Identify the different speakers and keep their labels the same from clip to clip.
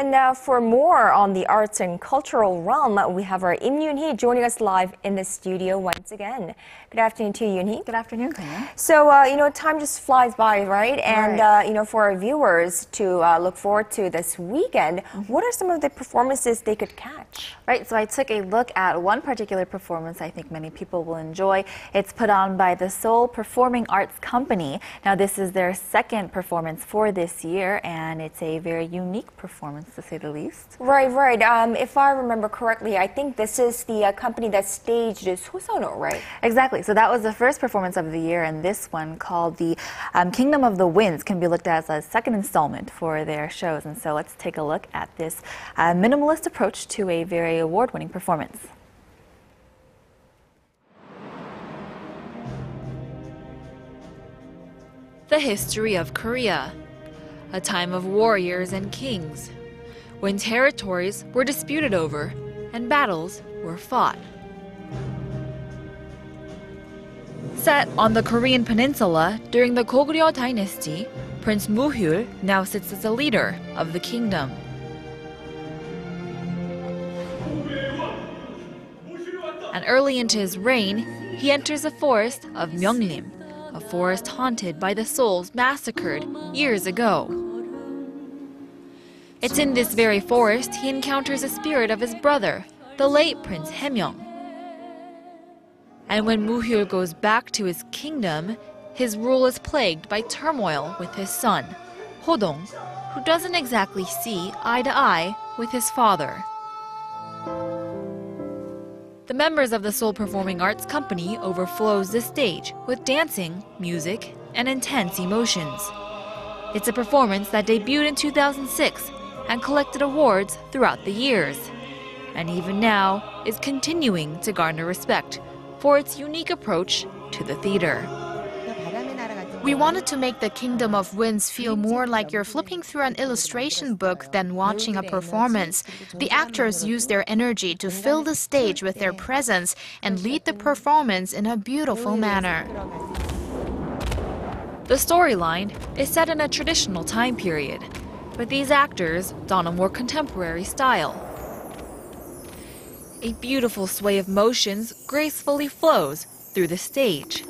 Speaker 1: And now for more on the arts and cultural realm, we have our Yim Yoonhee joining us live in the studio once again. Good afternoon to you, Yoonhee.
Speaker 2: Good afternoon, Conn-young.
Speaker 1: So, time just flies by, right? And, for our viewers to look forward to this weekend, what are some of the performances they could catch?
Speaker 2: Right, so I took a look at one particular performance I think many people will enjoy. It's put on by the Seoul Performing Arts Company. Now, this is their second performance for this year, and it's a very unique performance, to say the least.
Speaker 1: Right. If I remember correctly, I think this is the company that staged Soseono, right?
Speaker 2: Exactly. So that was the first performance of the year, and this one, called the Kingdom of the Winds, can be looked at as a second installment for their shows. And so let's take a look at this minimalist approach to a very award-winning performance.
Speaker 3: The history of Korea, a time of warriors and kings, when territories were disputed over and battles were fought. Set on the Korean peninsula during the Goguryeo dynasty, Prince Muhyul now sits as the leader of the kingdom. And early into his reign, he enters the forest of Myeonglim, a forest haunted by the souls massacred years ago. It's in this very forest he encounters the spirit of his brother, the late Prince Haemyeong. And when Muhyul goes back to his kingdom, his rule is plagued by turmoil with his son, Hodong, who doesn't exactly see eye to eye with his father. The members of the Seoul Performing Arts Company overflows the stage with dancing, music, and intense emotions. It's a performance that debuted in 2006 and collected awards throughout the years, and even now is continuing to garner respect for its unique approach to the theater.
Speaker 4: We wanted to make the Kingdom of Winds feel more like you're flipping through an illustration book than watching a performance. The actors use their energy to fill the stage with their presence and lead the performance in a beautiful manner.
Speaker 3: The storyline is set in a traditional time period, but these actors don a more contemporary style. A beautiful sway of motions gracefully flows through the stage.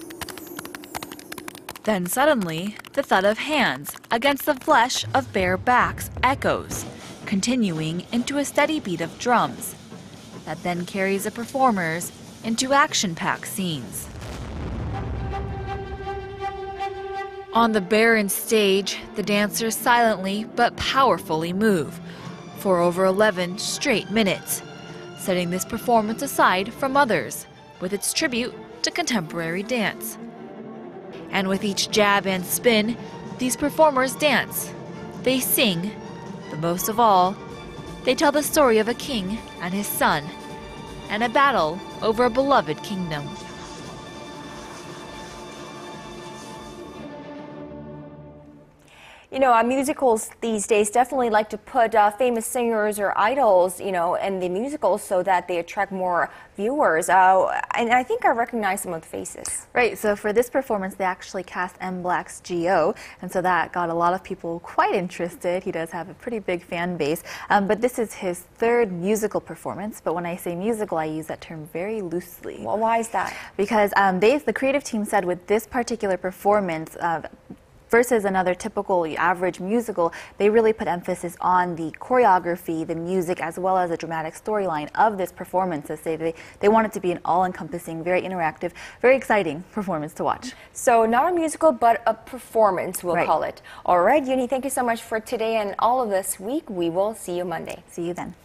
Speaker 3: Then suddenly, the thud of hands against the flesh of bare backs echoes, continuing into a steady beat of drums that then carries the performers into action-packed scenes. On the barren stage, the dancers silently but powerfully move for over 11 straight minutes, setting this performance aside from others with its tribute to contemporary dance. And with each jab and spin, these performers dance, they sing, but most of all, they tell the story of a king and his son, and a battle over a beloved kingdom.
Speaker 1: Musicals these days definitely like to put famous singers or idols, in the musicals so that they attract more viewers. And I think I recognize some of the faces.
Speaker 2: Right, so for this performance, they actually cast M. Black's Gio, and so that got a lot of people quite interested. He does have a pretty big fan base, but this is his third musical performance. But when I say musical, I use that term very loosely.
Speaker 1: Well, why is that?
Speaker 2: Because the creative team said with this particular performance, versus another typical average musical, they really put emphasis on the choreography, the music, as well as the dramatic storyline of this performance. So they want it to be an all-encompassing, very interactive, very exciting performance to watch.
Speaker 1: So not a musical, but a performance, we'll call it. All right, Yoonhee, thank you so much for today and all of this week. We will see you Monday.
Speaker 2: See you then.